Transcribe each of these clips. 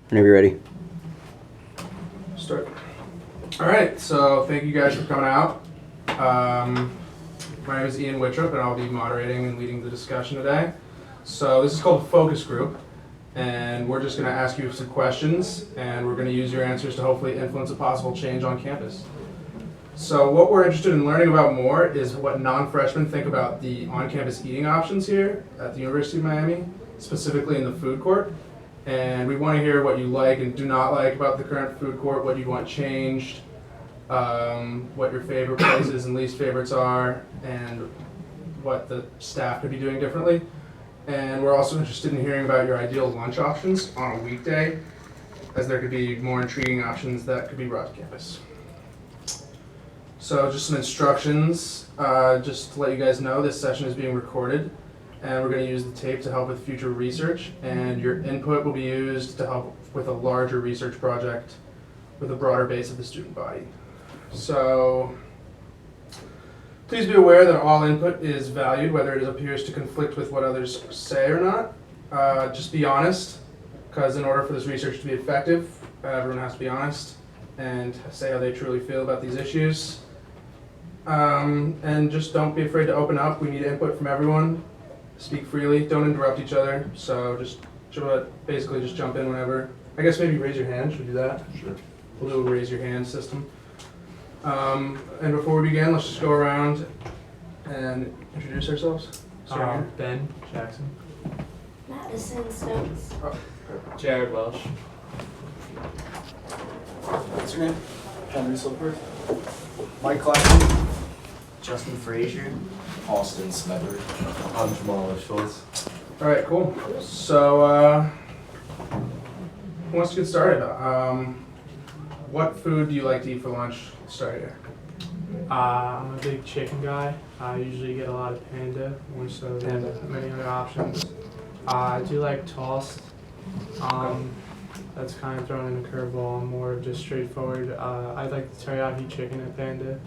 Whenever you're ready. Start. All right, so thank you guys for coming out. My name is Ian Wittrup, and I'll be moderating and leading the discussion today. So this is called a focus group, and we're just going to ask you some questions, and we're going to use your answers to hopefully influence a possible change on campus. So what we're interested in learning about more is what non-freshmen think about the on-campus eating options here at the University of Miami, specifically in the food court. And we want to hear what you like and do not like about the current food court, what you want changed, what your favorite places and least favorites are, and what the staff could be doing differently. And we're also interested in hearing about your ideal lunch options on a weekday, as there could be more intriguing options that could be brought to campus. So just some instructions, just to let you guys know, this session is being recorded, and we're going to use the tape to help with future research, and your input will be used to help with a larger research project with a broader base of the student body. So please be aware that all input is valued, whether it appears to conflict with what others say or not. Just be honest, because in order for this research to be effective, everyone has to be honest and say how they truly feel about these issues. And just don't be afraid to open up. We need input from everyone. Speak freely, don't interrupt each other. So just basically just jump in whenever. I guess maybe raise your hand, should we do that? Sure. We'll do a raise your hand system. And before we begin, let's just go around and introduce ourselves. Ben Jackson. Madison Stokes. Jared Welsh. What's your name? Henry Silver. Mike Claxton. Justin Frazier. Austin Smedler. I'm Jamal Schultz. All right, cool. So, who wants to get started? What food do you like to eat for lunch? Let's start here. I'm a big chicken guy. I usually get a lot of Panda, more so than many other options. I do like tossed. That's kind of thrown in a curveball. I'm more just straightforward. I like the teriyaki chicken at Panda.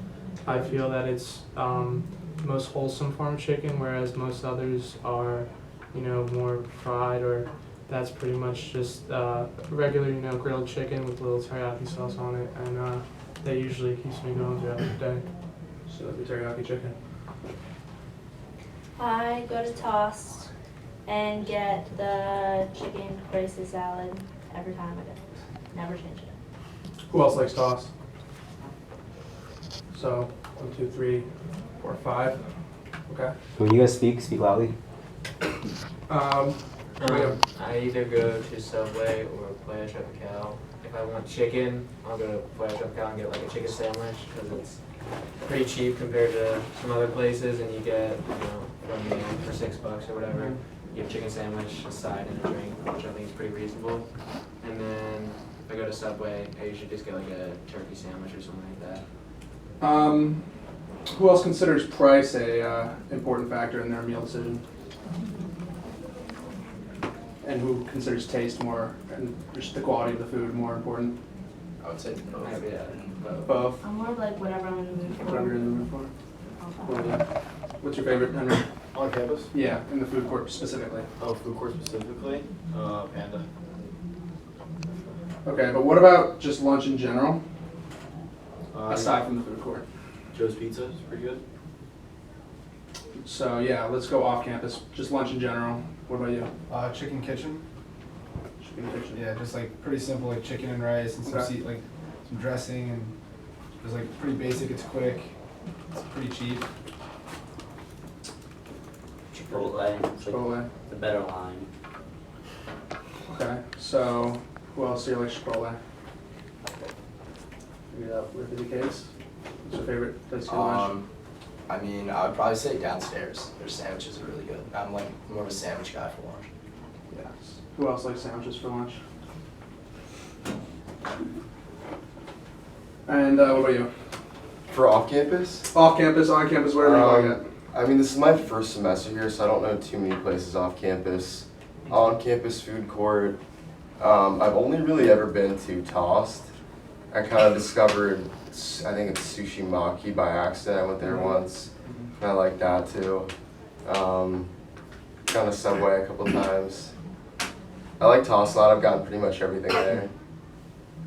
I feel that it's the most wholesome form of chicken, whereas most others are, more fried, or that's pretty much just regular, grilled chicken with a little teriyaki sauce on it, and that usually keeps me going throughout the day. So the teriyaki chicken. I go to Tossed and get the chicken caprese salad every time I go. Never change it. Who else likes tossed? So 1, 2, 3, 4, 5. Okay. When you guys speak loudly. I either go to Subway or Playa Tropical. If I want chicken, I'll go to Playa Tropical and get like a chicken sandwich because it's pretty cheap compared to some other places, and you get, from the end for $6 or whatever. You have chicken sandwich, a side, and a drink, which I think is pretty reasonable. And then if I go to Subway, I usually just get like a turkey sandwich or something like that. Who else considers price a important factor in their meal decision? And who considers taste more and just the quality of the food more important? I would say both. Yeah, Both. I'm more of like whatever I'm in the mood for. Whatever you're in the mood for. Okay. Cool, yeah. What's your favorite, Henry? On campus? Yeah, in the food court specifically. Oh, food court specifically? Panda. Okay, but what about just lunch in general, Uh, aside from the food court? Joe's Pizza is pretty good. So yeah, let's go off campus, just lunch in general. What about you? Chicken kitchen. Chicken kitchen. Yeah, just like pretty simple, like chicken and rice and some Okay. like some dressing, and just like pretty basic. It's quick. It's pretty cheap. Chipotle. It's like Chipotle. the better line. Okay, so who else here likes Chipotle? Maybe that would be the case. What's your favorite place to get lunch? I mean, I would probably say downstairs. Their sandwiches are really good. I'm like more of a sandwich guy for lunch. Yes. Who else likes sandwiches for lunch? And what about you? For off campus? Off campus, on campus, whatever you like it. I mean, this is my first semester here, so I don't know too many places off campus. On campus food court, I've only really ever been to Tossed. I kind of discovered, I think it's Sushi Maki by accident. I went there once, and I like that too. Gone to Subway a couple times. I like toss a lot. I've gotten pretty much everything there.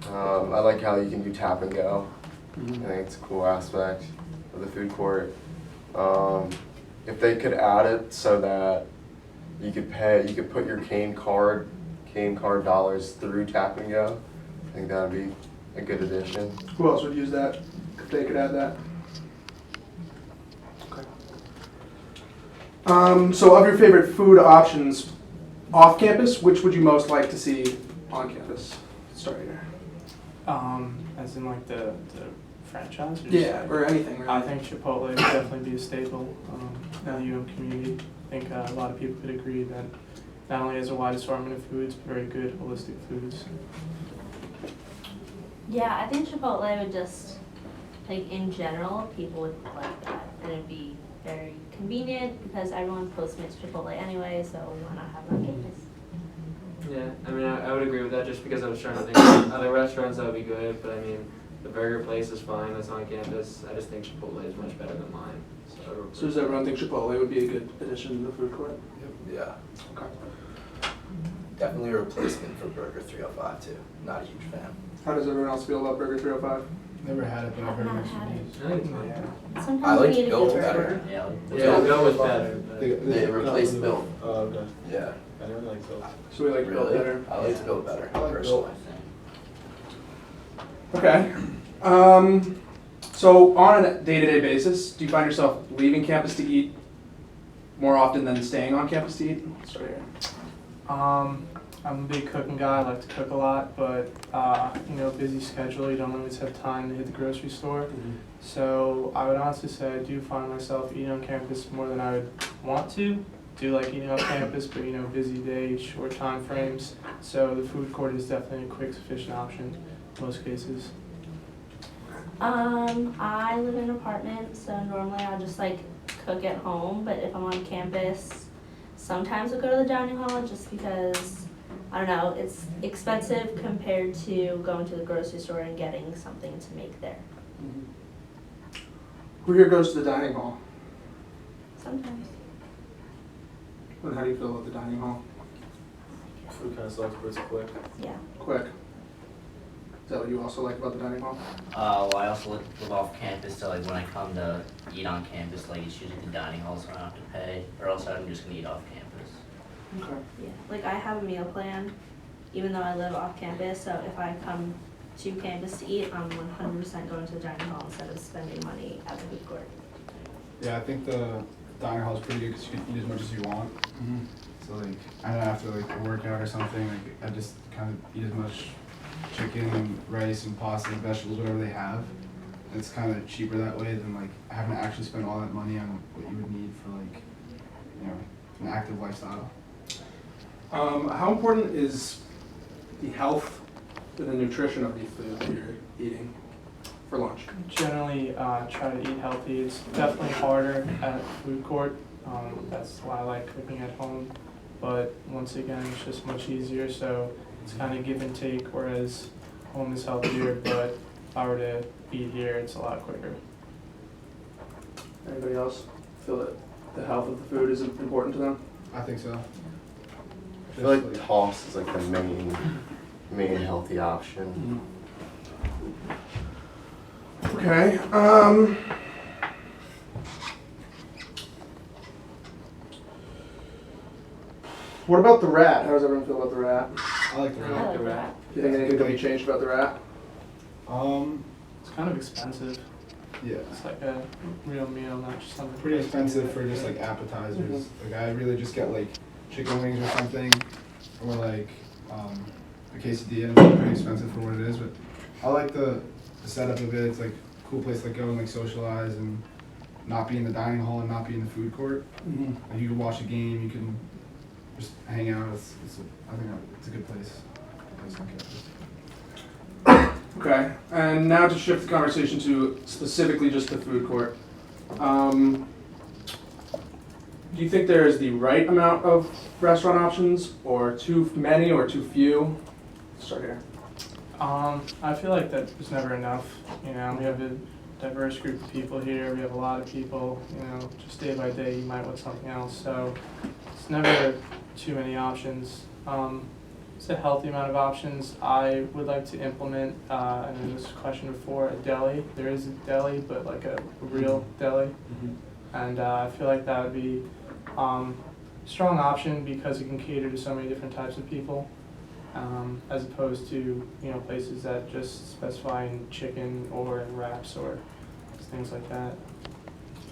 I like how you can do tap and go. I think it's a cool aspect of the food court. If they could add it so that you could put your cane card dollars through tap and go, I think that would be a good addition. Who else would use that if they could add that? Okay. So of your favorite food options off campus, which would you most like to see on campus? Start here. As in like the franchise? Or Yeah, or anything really. I think Chipotle would definitely be a staple in the UM community. I think a lot of people could agree that not only has a wide assortment of foods, but very good holistic foods. Yeah, I think Chipotle would just, like in general, people would like that. And it'd be very convenient because everyone Postmates Chipotle anyway, so why not have it on campus? Yeah, I mean, I would agree with that just because I was trying to think of other restaurants that would be good, but I mean, the burger place is fine, that's on campus. I just think Chipotle is much better than mine. So does everyone think Chipotle would be a good addition to the food court? Yeah, Okay. definitely a replacement for Burger 305 too. Not a huge fan. How does everyone else feel about Burger 305? Never had it, but I've I've heard not mixed had it. reviews. I think it's fine. Yeah. Sometimes I we liked need a Bill good better. burger. Yeah, Yeah, Bill was better, but They replaced Bill. Oh, okay. Yeah, I never liked Bill. So we like Bill really. better. I liked Bill better I like personally. Okay. So on a day-to-day basis, do you find yourself leaving campus to eat more often than staying on campus to eat? Let's start here. I'm a big cooking guy. I like to cook a lot, but busy schedule. You don't always have time to hit the grocery store. So I would honestly say I do find myself eating on campus more than I would want to. Do like eating on campus, but busy day, short time frames. So the food court is definitely a quick, sufficient option in most cases. I live in an apartment, so normally I'll just like cook at home, but if I'm on campus, sometimes I'll go to the dining hall just because, I don't know, it's expensive compared to going to the grocery store and getting something to make there. Who here goes to the dining hall? Sometimes. And how do you feel about the dining hall? Food kind of sucks, but it's quick. Yeah. Quick. Is that what you also like about the dining hall? Well, I also live off campus, so like when I come to eat on campus, like it's usually the dining hall, so I don't have to pay, or else I'm just gonna eat off campus. Okay. Yeah. Like I have a meal plan, even though I live off campus, so if I come to campus to eat, I'm 100% going to the dining hall instead of spending money at the food court. Yeah, I think the dining hall is pretty good because you can eat as much as you want. So like, I don't have to like a workout or something. Like, I just kind of eat as much chicken and rice and pasta and vegetables, whatever they have. And it's kind of cheaper that way than like having to actually spend all that money on what you would need for like, an active lifestyle. How important is the health and the nutrition of the food that you're eating for lunch? Generally, try to eat healthy. It's definitely harder at food court. That's why I like cooking at home. But once again, it's just much easier. So it's kind of give and take. Whereas home is healthier, but if I were to eat here, it's a lot quicker. Anybody else feel that the health of the food is important to them? I think so. I feel like toss is like the main healthy option. Okay. What about the rat? How does everyone feel about the rat? I like the I rat. like the rat. Do you think anything could be changed about the rat? It's kind of expensive. Yeah. It's like a real meal, not just something. Pretty expensive for just like appetizers. Like I really just get like chicken wings or something, or like a quesadilla. It's pretty expensive for what it is, but I like the setup of it. It's like a cool place to go and like socialize and not be in the dining hall and not be in the food court. Like you can watch a game, you can just hang out. I think it's a good place. On campus. Okay, and now to shift the conversation to specifically just the food court. Do you think there is the right amount of restaurant options, or too many, or too few? Let's start here. I feel like that there's never enough. We have a diverse group of people here. We have a lot of people. Just day by day, you might want something else. So it's never too many options. it's a healthy amount of options. I would like to implement, and there was a question before, a deli. There is a deli, but like a real deli. And I feel like that would be a strong option because it can cater to so many different types of people, as opposed to places that just specify in chicken or in wraps or things like that.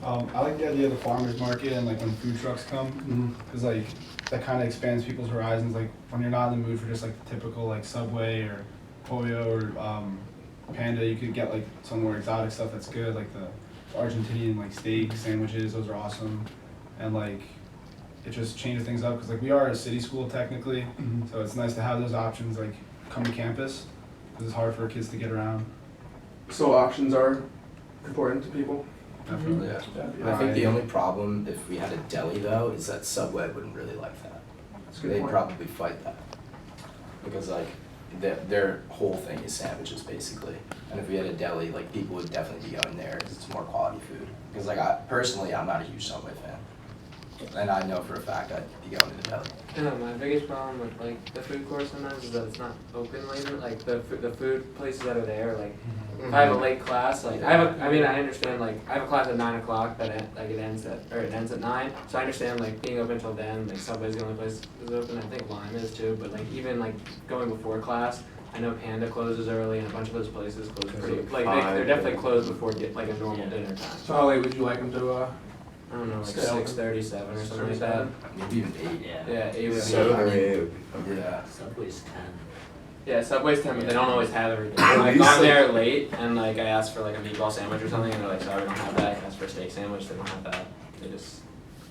I like the idea of the farmer's market and like when food trucks come, because like that kind of expands people's horizons. Like when you're not in the mood for just like the typical like Subway or Pollo or Panda, you could get like some more exotic stuff that's good, like the Argentinian like steak sandwiches. Those are awesome, and like it just changes things up because like we are a city school technically, so it's nice to have those options like come to campus because it's hard for kids to get around. So options are important to people. Definitely. I think the only problem if we had a deli though is that Subway wouldn't really like that. That's a good They'd point. probably fight that because like their whole thing is sandwiches basically. And if we had a deli, like people would definitely be going there because it's more quality food. Because like personally, I'm not a huge Subway fan, and I know for a fact I'd be going to the deli. My biggest problem with like the food court sometimes is that it's not open later. Like the food places that are there, like if I have a late class, like I understand like I have a class at 9 o'clock that it ends at 9. So I understand like being open until then. Like Subway's the only place is open. I think Lime is too. But like even like going before class, I know Panda closes early and a bunch of those places close pretty. Like they're definitely closed before like a normal dinner time. So how late would you like them to? I don't know, like Stay open. 6:37 or something like that. Maybe even 8. Yeah. Yeah, 8 would be. So, Yeah. Subway's 10. Yeah, Subway's 10, but they don't always have everything. At I've least, gone like- there late and like I asked for like a meatball sandwich or something and they're like, sorry, we don't have that. I asked for a steak sandwich, they don't have that. They just.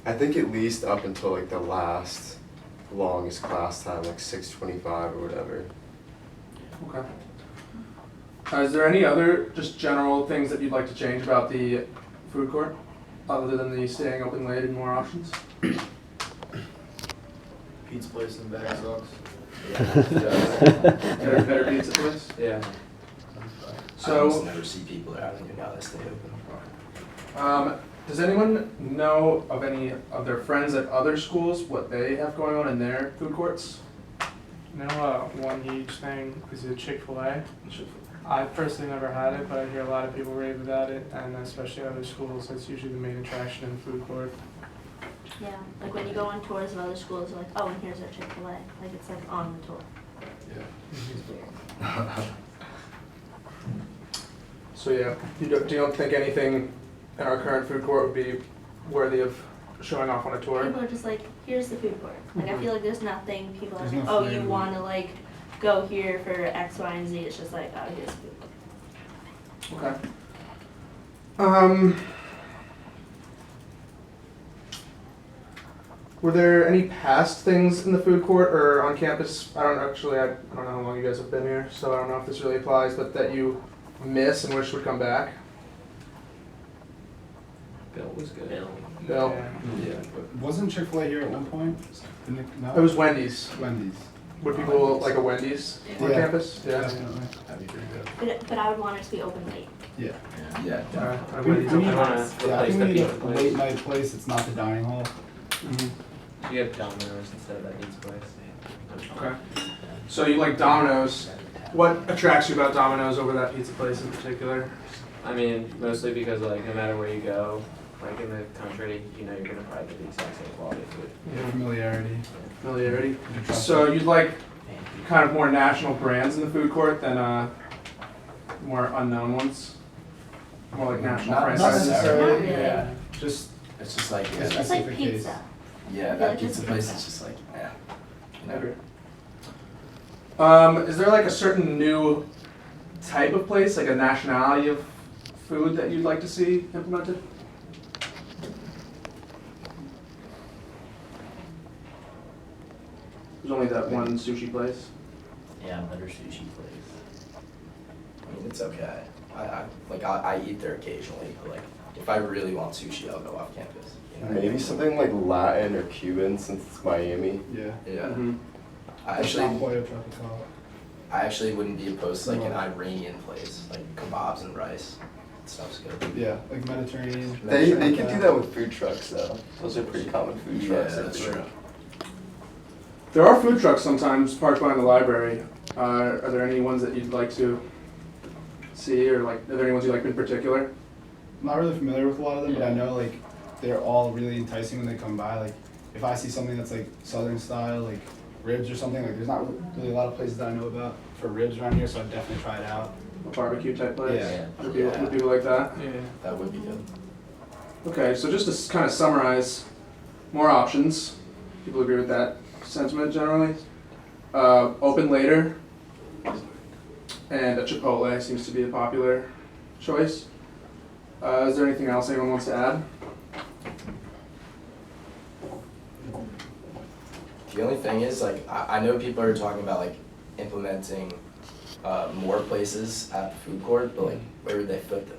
I think at least up until like the last longest class time, like 6:25 or whatever. Okay. Is there any other just general things that you'd like to change about the food court, other than the staying open late and more options? Pizza place in the back sucks. Better pizza place? Yeah. I almost So, never see people there. I don't even know how they stay open. does anyone know of any of their friends at other schools, what they have going on in their food courts? One huge thing is a Chick-fil-A. I personally never had it, but I hear a lot of people rave about it, and especially other schools, that's usually the main attraction in the food court. Yeah, like when you go on tours of other schools, like, oh, and here's our Chick-fil-A. Like it's like on the tour. So yeah, you don't think anything in our current food court would be worthy of showing off on a tour? People are just like, here's the food court. Like I feel like there's nothing people are There's like, no oh, you flavor. want to like go here for X, Y, and Z. It's just like, oh, here's the food court. Okay. Were there any past things in the food court or on campus? I don't know how long you guys have been here, so I don't know if this really applies, but that you miss and wish would come back? Bill was good. Bill. Bill? Yeah, but wasn't Chick-fil-A here at one point? Didn't it? No? It was Wendy's. Wendy's. Would people like a Wendy's on Yeah. campus? Yeah. Definitely. That'd be pretty good. But I would want it to be open late. Yeah. Yeah. Alright. We need, I wanna yeah, I replace think the we need pizza a place. late night place. It's not the dining hall. You get Domino's instead of that pizza place. Okay. So you like Domino's. What attracts you about Domino's over that pizza place in particular? I mean, mostly because like no matter where you go, like in the country, you know you're gonna probably get the exact same quality of food. Familiarity. Familiarity. You can trust So it. you'd like kind of more national brands in the food court than more unknown ones? More like national Not franchises? necessarily. Not really. Yeah. Just It's just like Yeah. It's like Specific case. pizza. yeah, I feel that like pizza it's place pizza. is just like I agree. Is there like a certain new type of place, like a nationality of food that you'd like to see implemented? There's only that one sushi place. Yeah, better sushi place. I mean, it's okay. I eat there occasionally, but like if I really want sushi, I'll go off campus. You know? Maybe something like Latin or Cuban since it's Miami. yeah. Yeah. I actually wouldn't be opposed to like an Iranian place, like kebabs and rice. Stuff's good. Yeah, like Mediterranean. They could do that with food trucks though. Those are pretty common food Yeah, trucks. that's true. There are food trucks sometimes parked behind the library. Are there any ones that you'd like to see, or like, are there any ones you like in particular? I'm not really familiar with a lot of them, but I know like they're all really enticing when they come by. Like if I see something that's like southern style, like ribs or something, like there's not really a lot of places that I know about for ribs around here, so I'd definitely try it out. A barbecue type place? Yeah. Would people like that? Yeah. That would be good. Okay, so just to kind of summarize, more options. People agree with that sentiment generally. Open later, and a Chipotle seems to be a popular choice. Is there anything else anyone wants to add? The only thing is, like, I know people are talking about like implementing more places at the food court, but like, where would they fit them?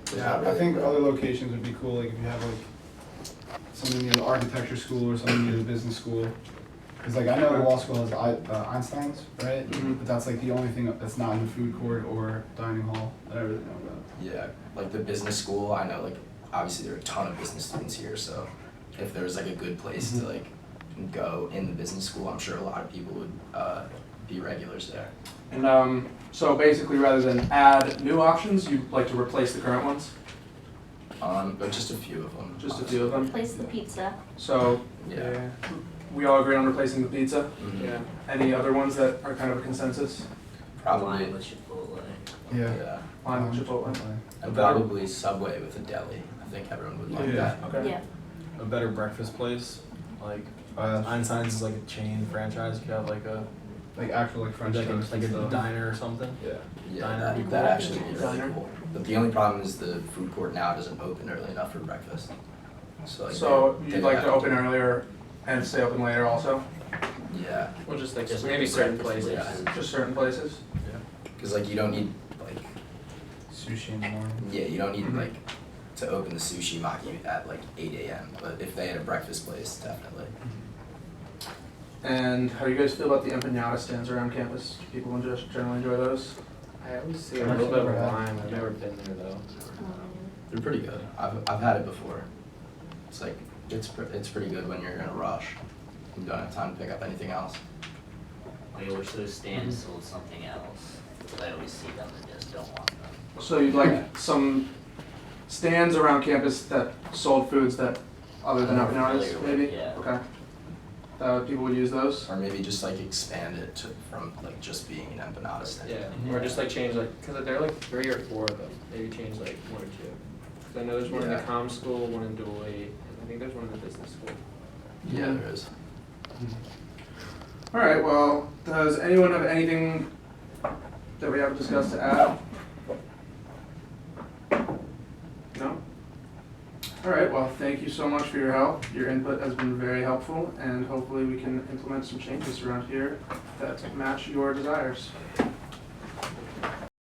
There's Yeah, not I really think room. other locations would be cool, like if you have like something near the architecture school or something near the business school. Cause like I know the law school has Einstein's, right? Mhm. But that's like the only thing that's not in the food court or dining hall that I really know about. Yeah, like the business school, I know like obviously there are a ton of business students here, so if there was like a good place to like go in the business school, I'm sure a lot of people would be regulars there. And so basically, rather than add new options, you'd like to replace the current ones? But just a few of them. Just a few of them? Replace the pizza. So Yeah. we all agree on replacing the pizza? Mhm. Yeah. Any other ones that are kind of a consensus? Probably. Lime with Chipotle. Yeah. Lime with Chipotle? And probably Subway with a deli. I think everyone would like that. Okay. Yeah. A better breakfast place, like Einstein's is like a chain franchise. You have like a Like actual like French like toast a and stuff. diner or something. Yeah. Yeah, Diner that, would be that cool. actually would be really Diner. cool. But the only problem is the food court now doesn't open early enough for breakfast. So like. So they you'd like have to open earlier and stay open later also? Yeah, Well, just like Just maybe like certain breakfast places. Just certain places? cause like you don't need like, Sushi in the morning. yeah, you don't need Mhm. like to open the sushi maki at like 8 a.m. But if they had a breakfast place, definitely. And how do you guys feel about the empanada stands around campus? Do people just generally enjoy those? I always see a I've little bit of never had- lime. I've never been there though. They're pretty good. I've had it before. It's like, it's pretty good when you're in a rush. You don't have time to pick up anything else. I wish those stands sold something else, because I always see them and just don't want them. So you'd like some stands around campus that sold foods that, other than I'm empanadas, familiar with, maybe? yeah. Okay. People would use those? Or maybe just like expand it to, from like just being an empanada stand. Yeah, or just like change like, cause there are like 3 or 4 of them, maybe change like 1 or 2. Cause I know there's one in the Yeah. comm school, one in Deloitte, and I think there's one in the business school. Yeah, there is. All right, well, does anyone have anything that we haven't discussed to add? No? All right, well, thank you so much for your help. Your input has been very helpful, and hopefully we can implement some changes around here that match your desires.